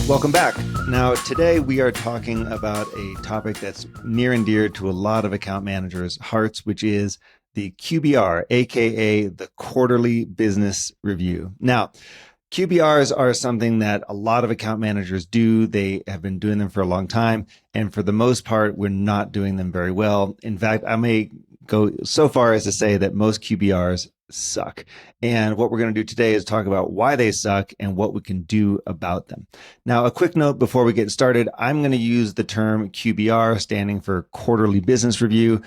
Welcome back. Now, today we are talking about a topic that's near and dear to a lot of account managers' hearts, which is the QBR, aka the Quarterly Business Review. Now, QBRs are something that a lot of account managers do. They have been doing them for a long time. And for the most part, we're not doing them very well. In fact, I may go so far as to say that most QBRs suck. And what we're going to do today is talk about why they suck and what we can do about them. Now, a quick note before we get started, I'm going to use the term QBR, standing for Quarterly Business Review.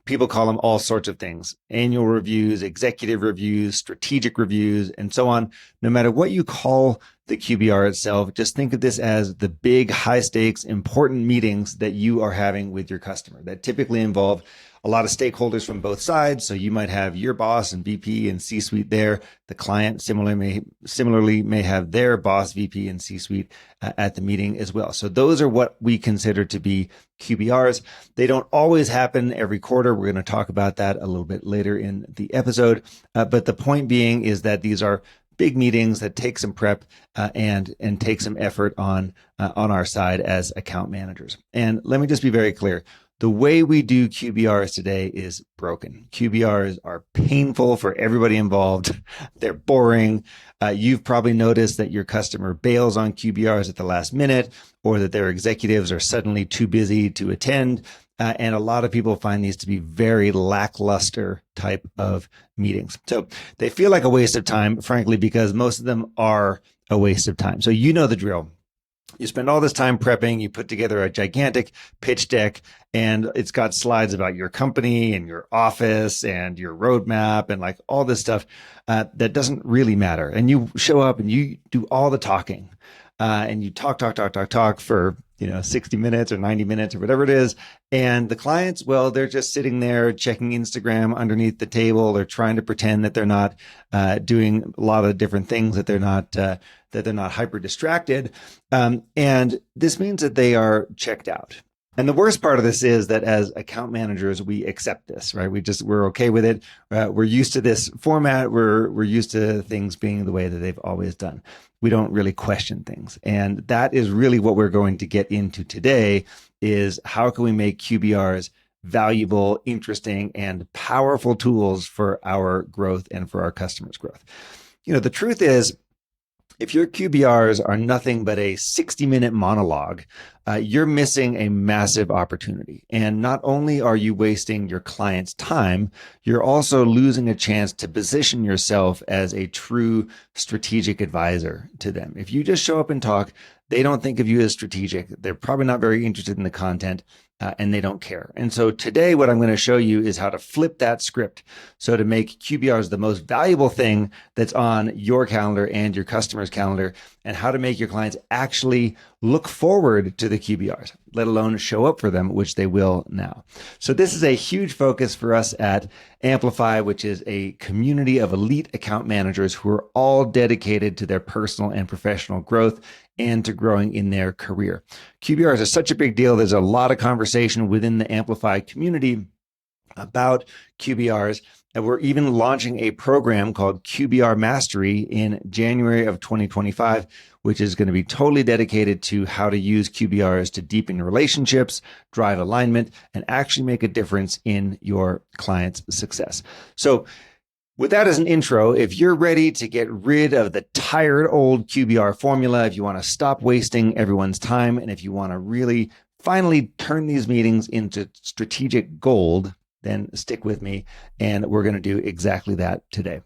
People call them all sorts of things: annual reviews, executive reviews, strategic reviews, and so on. No matter what you call the QBR itself, just think of this as the big, high stakes, important meetings that you are having with your customer that typically involve a lot of stakeholders from both sides. So you might have your boss and VP and C-suite there. The client similarly may have their boss, VP, and C-suite at the meeting as well. So those are what we consider to be QBRs. They don't always happen every quarter. We're going to talk about that a little bit later in the episode. But the point being is that these are big meetings that take some prep and take some effort on our side as account managers. And let me just be very clear. The way we do QBRs today is broken. QBRs are painful for everybody involved. They're boring. You've probably noticed that your customer bails on QBRs at the last minute, or that their executives are suddenly too busy to attend. And a lot of people find these to be very lackluster type of meetings. So they feel like a waste of time, frankly, because most of them are a waste of time. So you know the drill. You spend all this time prepping, you put together a gigantic pitch deck, and it's got slides about your company and your office and your roadmap and like all this stuff that doesn't really matter. And you show up and you do all the talking and you talk for 60 minutes or 90 minutes or whatever it is. And the clients, well, they're just sitting there checking Instagram underneath the table. They're trying to pretend that they're not doing a lot of different things, that they're not hyper distracted. And this means that they are checked out. And the worst part of this is that as account managers, we accept this, right? We're okay with it. We're used to this format. We're used to things being the way that they've always done. We don't really question things. And that is really what we're going to get into today, is how can we make QBRs valuable, interesting, and powerful tools for our growth and for our customers' growth. The truth is, if your QBRs are nothing but a 60-minute monologue, you're missing a massive opportunity. And not only are you wasting your client's time, you're also losing a chance to position yourself as a true strategic advisor to them. If you just show up and talk, they don't think of you as strategic. They're probably not very interested in the content, and they don't care. And so today, what I'm going to show you is how to flip that script. So to make QBRs the most valuable thing that's on your calendar and your customer's calendar, and how to make your clients actually look forward to the QBRs, let alone show up for them, which they will now. So this is a huge focus for us at Amplify, which is a community of elite account managers who are all dedicated to their personal and professional growth and to growing in their career. QBRs are such a big deal. There's a lot of conversation within the Amplify community about QBRs. And we're even launching a program called QBR Mastery in January of 2025, which is going to be totally dedicated to how to use QBRs to deepen your relationships, drive alignment, and actually make a difference in your client's success. So with that as an intro, if you're ready to get rid of the tired old QBR formula, if you want to stop wasting everyone's time, and if you want to really finally turn these meetings into strategic gold, then stick with me, and we're going to do exactly that today.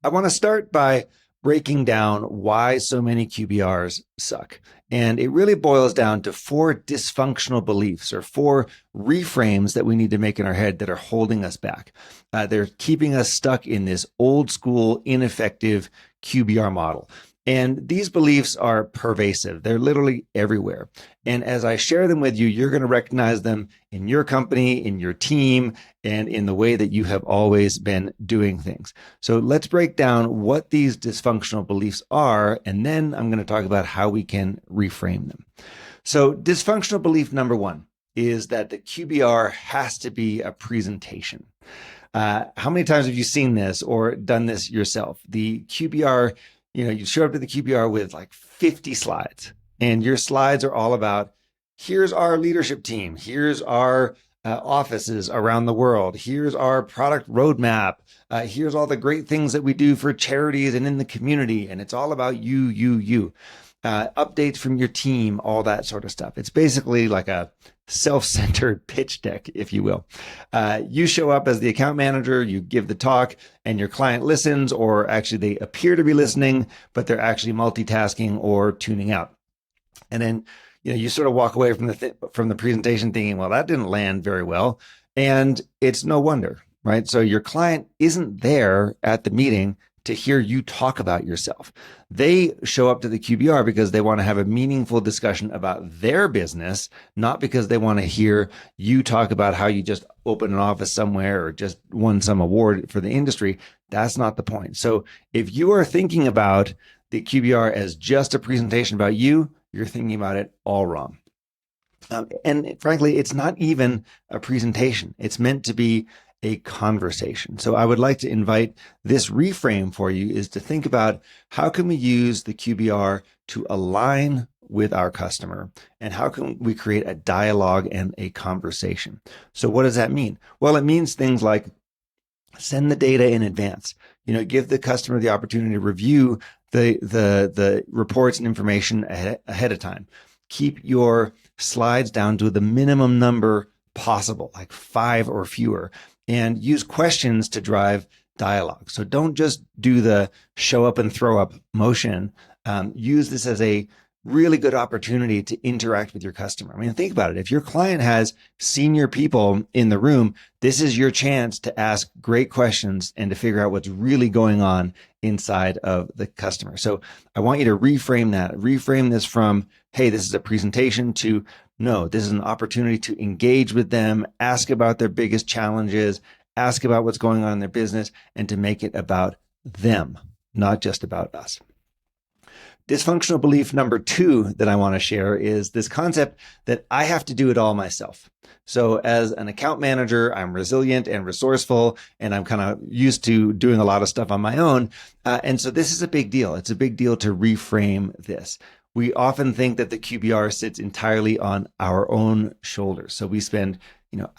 I want to start by breaking down why so many QBRs suck. And it really boils down to 4 dysfunctional beliefs, or 4 reframes that we need to make in our head that are holding us back. They're keeping us stuck in this old school, ineffective QBR model. And these beliefs are pervasive. They're literally everywhere. And as I share them with you, you're going to recognize them in your company, in your team, and in the way that you have always been doing things. So let's break down what these dysfunctional beliefs are, and then I'm going to talk about how we can reframe them. So dysfunctional belief number 1 is that the QBR has to be a presentation. How many times have you seen this or done this yourself? The QBR you show up to the QBR with like 50 slides, and your slides are all about, here's our leadership team, here's our offices around the world, here's our product roadmap, here's all the great things that we do for charities and in the community, and it's all about you. Updates from your team, all that sort of stuff. It's basically like a self-centered pitch deck, if you will. You show up as the account manager, you give the talk, and your client listens, or actually they appear to be listening, but they're actually multitasking or tuning out. And then you sort of walk away from the presentation thinking, well, that didn't land very well, and it's no wonder, right? So your client isn't there at the meeting to hear you talk about yourself. They show up to the QBR because they want to have a meaningful discussion about their business, not because they want to hear you talk about how you just opened an office somewhere or just won some award for the industry. That's not the point. So if you are thinking about the QBR as just a presentation about you, you're thinking about it all wrong. And frankly, it's not even a presentation. It's meant to be a conversation. So I would like to invite this reframe for you, is to think about, how can we use the QBR to align with our customer, and how can we create a dialogue and a conversation? So what does that mean? Well, it means things like send the data in advance. Give the customer the opportunity to review the reports and information ahead of time. Keep your slides down to the minimum number possible, like 5 or fewer, and use questions to drive dialogue. So don't just do the show up and throw up motion. Use this as a really good opportunity to interact with your customer. I mean, think about it. If your client has senior people in the room, this is your chance to ask great questions and to figure out what's really going on inside of the customer. So I want you to reframe that. Reframe this from, hey, this is a presentation, to, no, this is an opportunity to engage with them, ask about their biggest challenges, ask about what's going on in their business, and to make it about them, not just about us. Dysfunctional belief number 2 that I want to share is this concept that I have to do it all myself. So as an account manager, I'm resilient and resourceful, and I'm kind of used to doing a lot of stuff on my own. And so this is a big deal. It's a big deal to reframe this. We often think that the QBR sits entirely on our own shoulders. So we spend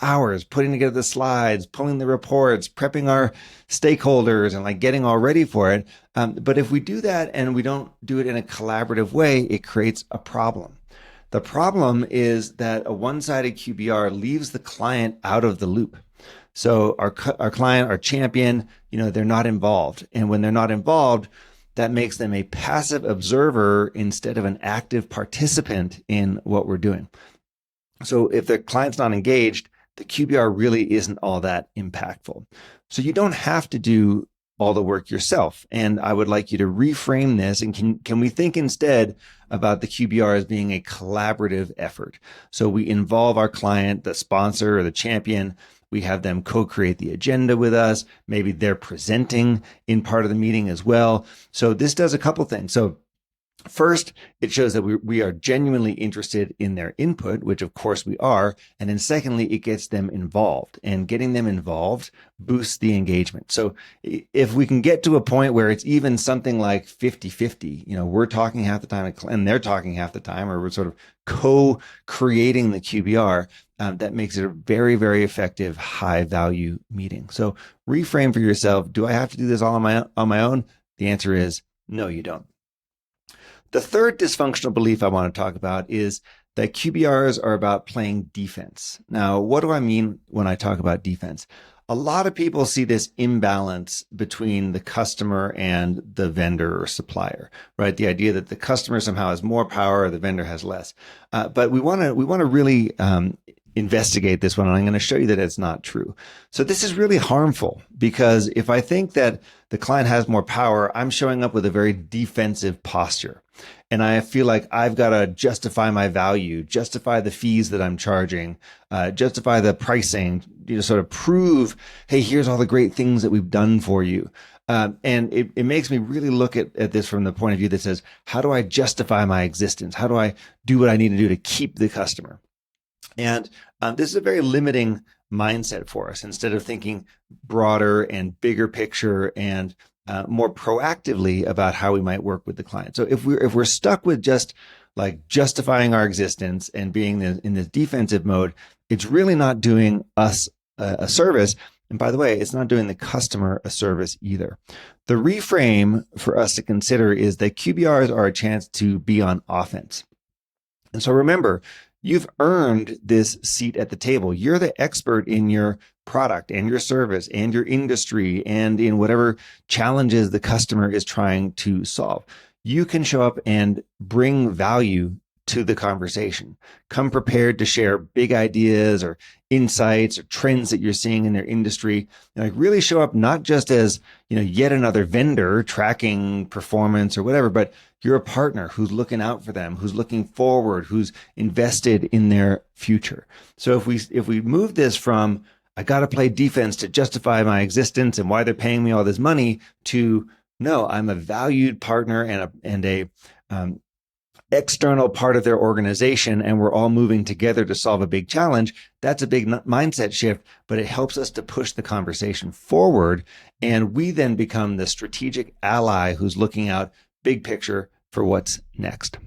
hours putting together the slides, pulling the reports, prepping our stakeholders, and like getting all ready for it. But if we do that and we don't do it in a collaborative way, it creates a problem. The problem is that a one-sided QBR leaves the client out of the loop. So our client, our champion, they're not involved. And when they're not involved, that makes them a passive observer instead of an active participant in what we're doing. So if the client's not engaged, the QBR really isn't all that impactful. So you don't have to do all the work yourself. And I would like you to reframe this. And can we think instead about the QBR as being a collaborative effort? So we involve our client, the sponsor or the champion. We have them co-create the agenda with us. Maybe they're presenting in part of the meeting as well. So this does a couple things. So first, it shows that we are genuinely interested in their input, which of course we are. And then secondly, it gets them involved, and getting them involved boosts the engagement. So if we can get to a point where it's even something like 50-50, we're talking half the time and they're talking half the time, or we're sort of co-creating the QBR, that makes it a very, very effective, high value meeting. So reframe for yourself. Do I have to do this all on my own? The answer is no, you don't. The third dysfunctional belief I want to talk about is that QBRs are about playing defense. Now, what do I mean when I talk about defense? A lot of people see this imbalance between the customer and the vendor or supplier, right? The idea that the customer somehow has more power, or the vendor has less. But we want to really investigate this one, and I'm going to show you that it's not true. So this is really harmful, because if I think that the client has more power, I'm showing up with a very defensive posture. And I feel like I've got to justify my value, justify the fees that I'm charging, justify the pricing, sort of prove, hey, here's all the great things that we've done for you. And it makes me really look at this from the point of view that says, how do I justify my existence? How do I do what I need to do to keep the customer? And this is a very limiting mindset for us. Instead of thinking broader and bigger picture and more proactively about how we might work with the client. So if we're stuck with just like justifying our existence and being in this defensive mode, it's really not doing us a service. And by the way, it's not doing the customer a service either. The reframe for us to consider is that QBRs are a chance to be on offense. And so remember, you've earned this seat at the table. You're the expert in your product and your service and your industry and in whatever challenges the customer is trying to solve. You can show up and bring value to the conversation. Come prepared to share big ideas or insights or trends that you're seeing in their industry. And like really show up not just as, yet another vendor tracking performance or whatever, but you're a partner who's looking out for them, who's looking forward, who's invested in their future. So if we move this from I got to play defense to justify my existence and why they're paying me all this money to no, I'm a valued partner and a external part of their organization, and we're all moving together to solve a big challenge. That's a big mindset shift, but it helps us to push the conversation forward. And we then become the strategic ally who's looking out big picture for what's next.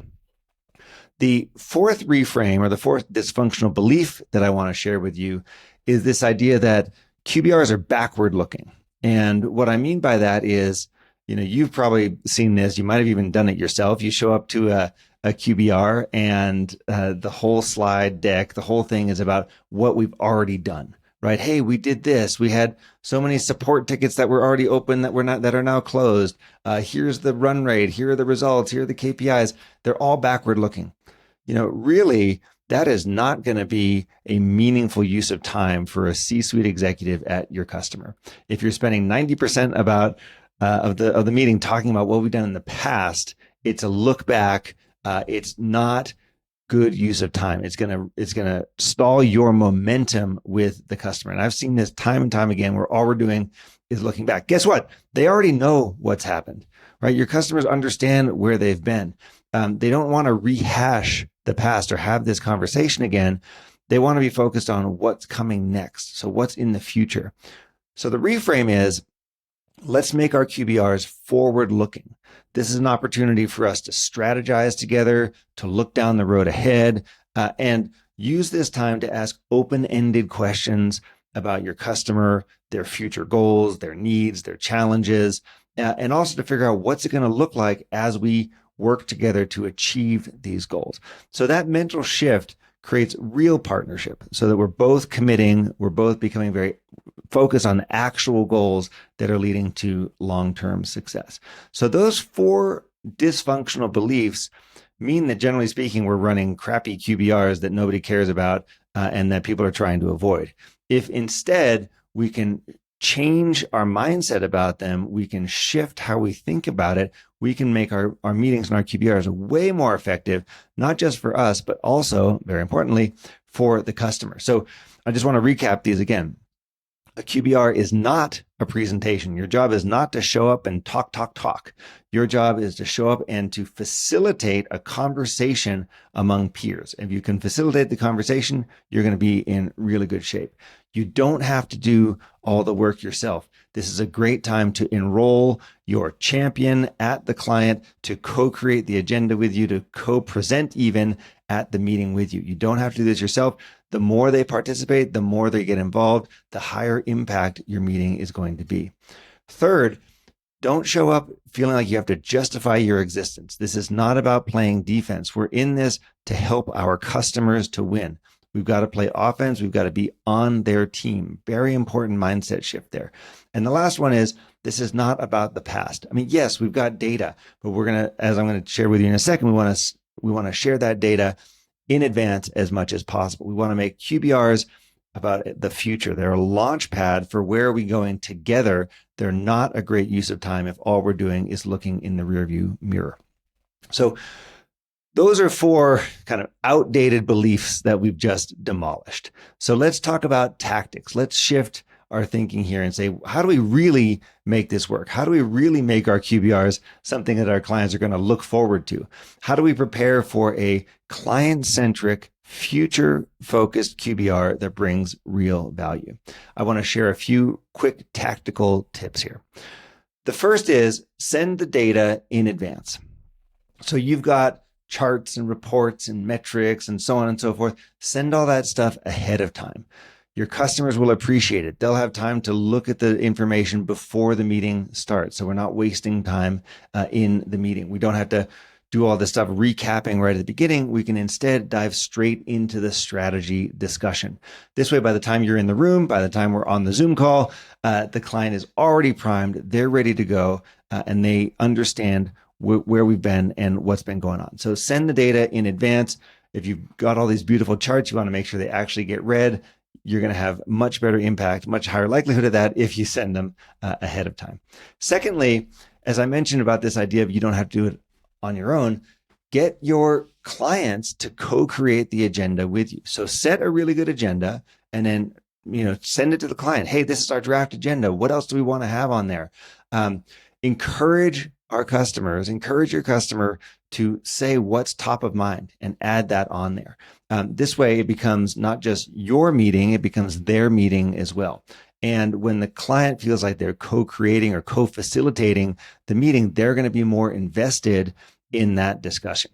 The fourth reframe or the fourth dysfunctional belief that I want to share with you is this idea that QBRs are backward looking. And what I mean by that is, you've probably seen this. You might have even done it yourself. You show up to a QBR and the whole slide deck, the whole thing is about what we've already done, right? Hey, we did this. We had so many support tickets that were already open that are now closed. Here's the run rate. Here are the results. Here are the KPIs. They're all backward looking. Really, that is not going to be a meaningful use of time for a C-suite executive at your customer. If you're spending 90% of the meeting talking about what we've done in the past, it's a look back. It's not good use of time. It's gonna stall your momentum with the customer. And I've seen this time and time again where all we're doing is looking back. Guess what? They already know what's happened, right? Your customers understand where they've been. They don't want to rehash the past or have this conversation again. They want to be focused on what's coming next. So what's in the future? So the reframe is, let's make our QBRs forward looking. This is an opportunity for us to strategize together, to look down the road ahead, and use this time to ask open-ended questions about your customer, their future goals, their needs, their challenges, and also to figure out what's it going to look like as we work together to achieve these goals. So that mental shift creates real partnership so that we're both committing, we're both becoming very focused on actual goals that are leading to long-term success. So those four dysfunctional beliefs mean that generally speaking, we're running crappy QBRs that nobody cares about and that people are trying to avoid. If instead we can change our mindset about them, we can shift how we think about it, we can make our meetings and our QBRs way more effective, not just for us, but also, very importantly, for the customer. So I just want to recap these again. A QBR is not a presentation. Your job is not to show up and talk. Your job is to show up and to facilitate a conversation among peers. If you can facilitate the conversation, you're going to be in really good shape. You don't have to do all the work yourself. This is a great time to enroll your champion at the client, to co-create the agenda with you, to co-present even at the meeting with you. You don't have to do this yourself. The more they participate, the more they get involved, the higher impact your meeting is going to be. Third, don't show up feeling like you have to justify your existence. This is not about playing defense. We're in this to help our customers to win. We've got to play offense. We've got to be on their team. Very important mindset shift there. And the last one is, this is not about the past. I mean, yes, we've got data, but we're going to, as I'm going to share with you in a second, we want to share that data in advance as much as possible. We want to make QBRs about the future. They're a launch pad for where are we going together. They're not a great use of time if all we're doing is looking in the rearview mirror. So those are four kind of outdated beliefs that we've just demolished. So let's talk about tactics. Let's shift our thinking here and say, how do we really make this work? How do we really make our QBRs something that our clients are going to look forward to? How do we prepare for a client-centric, future-focused QBR that brings real value? I want to share a few quick tactical tips here. The first is send the data in advance. So you've got charts and reports and metrics and so on and so forth. Send all that stuff ahead of time. Your customers will appreciate it. They'll have time to look at the information before the meeting starts. So we're not wasting time in the meeting. We don't have to do all this stuff recapping right at the beginning. We can instead dive straight into the strategy discussion. This way, by the time you're in the room, by the time we're on the Zoom call, the client is already primed. They're ready to go, and they understand where we've been and what's been going on. So send the data in advance. If you've got all these beautiful charts, you want to make sure they actually get read. You're going to have much better impact, much higher likelihood of that if you send them ahead of time. Secondly, as I mentioned about this idea of you don't have to do it on your own, get your clients to co-create the agenda with you. So set a really good agenda and then send it to the client. Hey, this is our draft agenda. What else do we want to have on there? Encourage your customer to say what's top of mind and add that on there. This way, it becomes not just your meeting, it becomes their meeting as well. And when the client feels like they're co-creating or co-facilitating the meeting, they're going to be more invested in that discussion.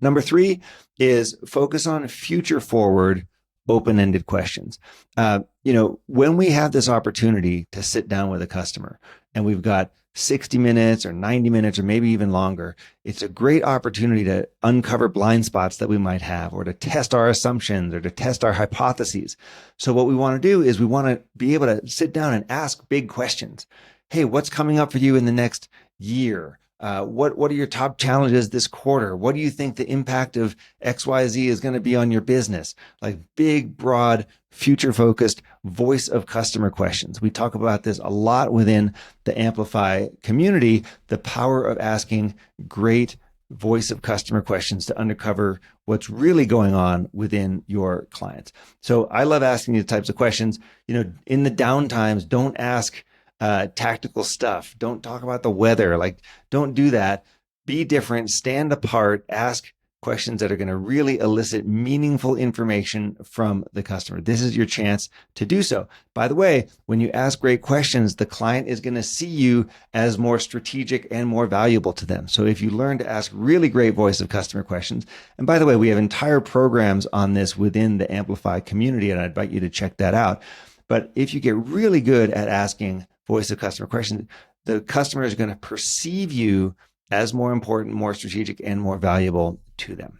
Number 3 is focus on future forward, open-ended questions. When we have this opportunity to sit down with a customer and we've got 60 minutes or 90 minutes or maybe even longer, it's a great opportunity to uncover blind spots that we might have, or to test our assumptions, or to test our hypotheses. So what we want to do is we want to be able to sit down and ask big questions. Hey, what's coming up for you in the next year? What are your top challenges this quarter? What do you think the impact of XYZ is going to be on your business? Like big, broad, future-focused voice of customer questions. We talk about this a lot within the Amplify community, the power of asking great voice of customer questions to uncover what's really going on within your clients. So I love asking these types of questions. In the downtimes, don't ask tactical stuff. Don't talk about the weather. Don't do that. Be different, stand apart, ask questions that are going to really elicit meaningful information from the customer. This is your chance to do so. By the way, when you ask great questions, the client is going to see you as more strategic and more valuable to them. So if you learn to ask really great voice of customer questions, and by the way, we have entire programs on this within the Amplify community, and I invite you to check that out. But if you get really good at asking voice of customer questions, the customer is going to perceive you as more important, more strategic, and more valuable to them.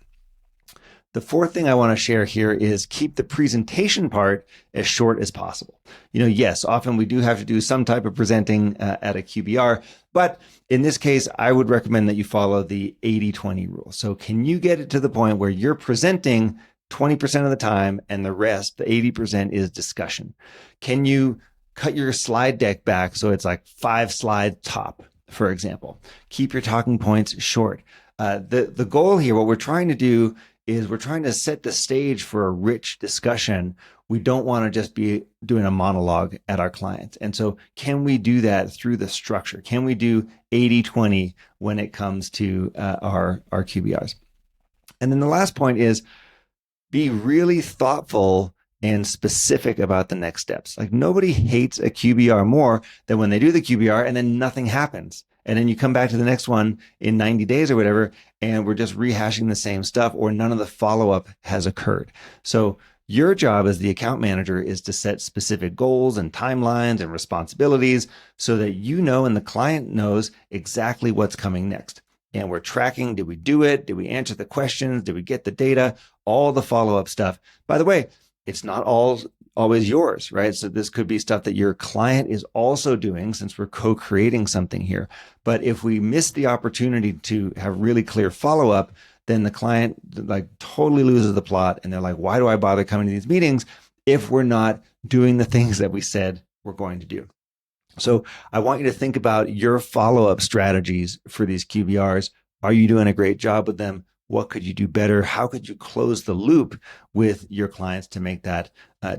The fourth thing I want to share here is keep the presentation part as short as possible. Yes, often we do have to do some type of presenting at a QBR, but in this case, I would recommend that you follow the 80-20 rule. So can you get it to the point where you're presenting 20% of the time and the rest, the 80%, is discussion? Can you cut your slide deck back so it's like 5 slides top, for example? Keep your talking points short. The goal here, what we're trying to do is we're trying to set the stage for a rich discussion. We don't want to just be doing a monologue at our clients. And so can we do that through the structure? Can we do 80-20 when it comes to our QBRs? And then the last point is be really thoughtful and specific about the next steps. Nobody hates a QBR more than when they do the QBR and then nothing happens. And then you come back to the next one in 90 days or whatever, and we're just rehashing the same stuff, or none of the follow-up has occurred. So your job as the account manager is to set specific goals and timelines and responsibilities so that you know and the client knows exactly what's coming next. And we're tracking, did we do it? Did we answer the questions? Did we get the data? All the follow-up stuff. By the way, it's not always yours, right? So this could be stuff that your client is also doing, since we're co-creating something here. But if we miss the opportunity to have really clear follow-up, then the client totally loses the plot. And they're like, why do I bother coming to these meetings if we're not doing the things that we said we're going to do? So I want you to think about your follow-up strategies for these QBRs. Are you doing a great job with them? What could you do better? How could you close the loop with your clients to make that,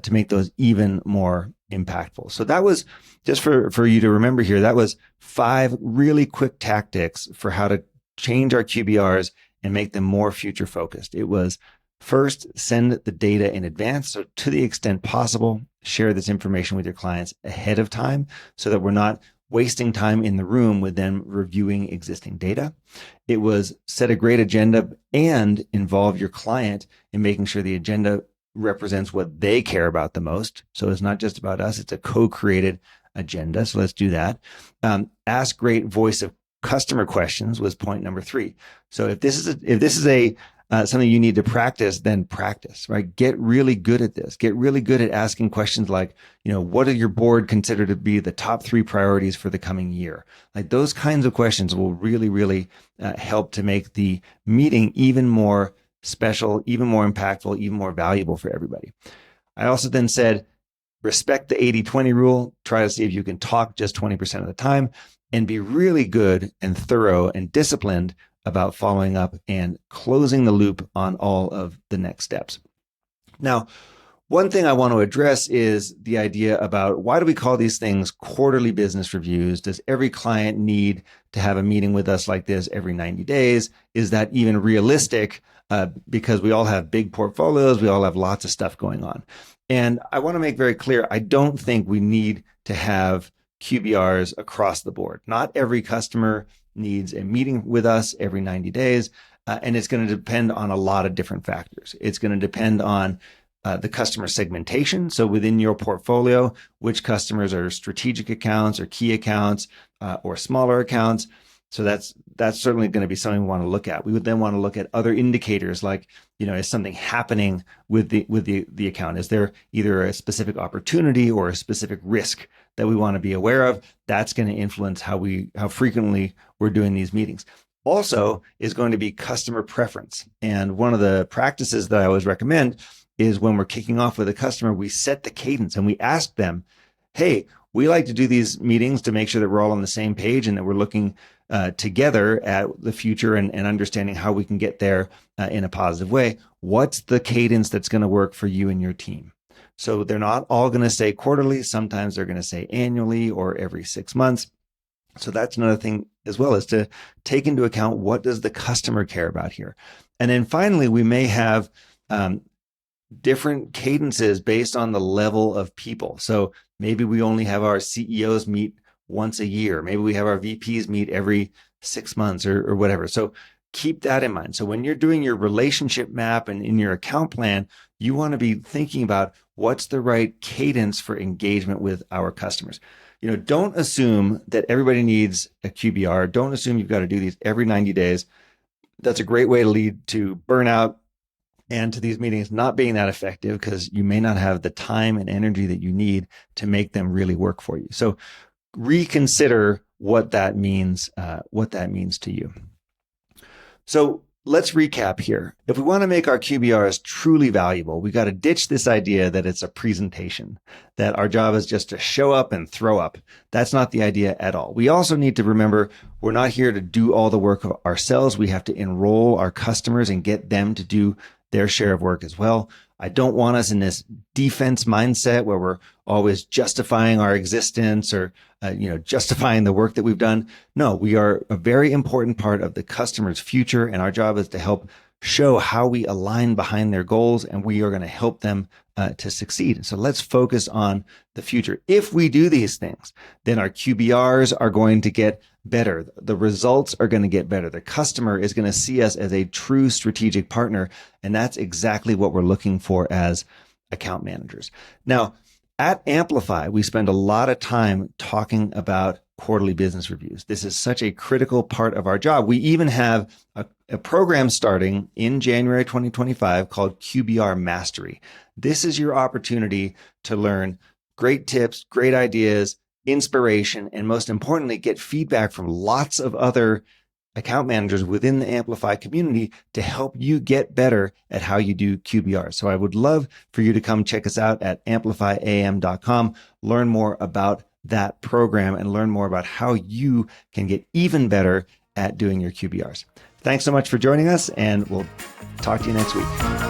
to make those even more impactful? So that was just for you to remember here. That was 5 really quick tactics for how to change our QBRs and make them more future focused. It was, first, send the data in advance. So to the extent possible, share this information with your clients ahead of time so that we're not wasting time in the room with them reviewing existing data. It was set a great agenda and involve your client in making sure the agenda represents what they care about the most. So it's not just about us, it's a co-created agenda. So let's do that. Ask great voice of customer questions was point number 3. So if this is something you need to practice, then practice, right? Get really good at this. Get really good at asking questions like, what do your board consider to be the top 3 priorities for the coming year? Like those kinds of questions will really, really help to make the meeting even more special, even more impactful, even more valuable for everybody. I also then said, respect the 80-20 rule. Try to see if you can talk just 20% of the time and be really good and thorough and disciplined about following up and closing the loop on all of the next steps. Now, one thing I want to address is the idea about why do we call these things quarterly business reviews? Does every client need to have a meeting with us like this every 90 days? Is that even realistic? Because we all have big portfolios, we all have lots of stuff going on. And I want to make very clear, I don't think we need to have QBRs across the board. Not every customer needs a meeting with us every 90 days. And it's going to depend on a lot of different factors. It's going to depend on the customer segmentation. So within your portfolio, which customers are strategic accounts or key accounts or smaller accounts. So that's certainly going to be something we want to look at. We would then want to look at other indicators like, is something happening with the account? Is there either a specific opportunity or a specific risk that we want to be aware of? That's going to influence how frequently we're doing these meetings. Also is going to be customer preference. And one of the practices that I always recommend is when we're kicking off with a customer, we set the cadence and we ask them, hey, we like to do these meetings to make sure that we're all on the same page and that we're looking together at the future and understanding how we can get there in a positive way. What's the cadence that's going to work for you and your team? So they're not all going to say quarterly. Sometimes they're going to say annually or every 6 months. So that's another thing as well, is to take into account what does the customer care about here. And then finally, we may have different cadences based on the level of people. So maybe we only have our CEOs meet once a year. Maybe we have our VPs meet every 6 months or whatever. So keep that in mind. So when you're doing your relationship map and in your account plan, you want to be thinking about what's the right cadence for engagement with our customers. Don't assume that everybody needs a QBR. Don't assume you've got to do these every 90 days. That's a great way to lead to burnout and to these meetings not being that effective because you may not have the time and energy that you need to make them really work for you. So reconsider what that means to you. So let's recap here. If we want to make our QBRs truly valuable, we got to ditch this idea that it's a presentation, that our job is just to show up and throw up. That's not the idea at all. We also need to remember we're not here to do all the work ourselves. We have to enroll our customers and get them to do their share of work as well. I don't want us in this defense mindset where we're always justifying our existence or, justifying the work that we've done. No, we are a very important part of the customer's future, and our job is to help show how we align behind their goals, and we are going to help them to succeed. So let's focus on the future. If we do these things, then our QBRs are going to get better. The results are going to get better. The customer is going to see us as a true strategic partner. And that's exactly what we're looking for as account managers. Now, at Amplify, we spend a lot of time talking about quarterly business reviews. This is such a critical part of our job. We even have a program starting in January 2025 called QBR Mastery. This is your opportunity to learn great tips, great ideas, inspiration, and most importantly, get feedback from lots of other account managers within the Amplify community to help you get better at how you do QBR. So I would love for you to come check us out at amplifyam.com, learn more about that program and learn more about how you can get even better at doing your QBRs. Thanks so much for joining us, and we'll talk to you next week.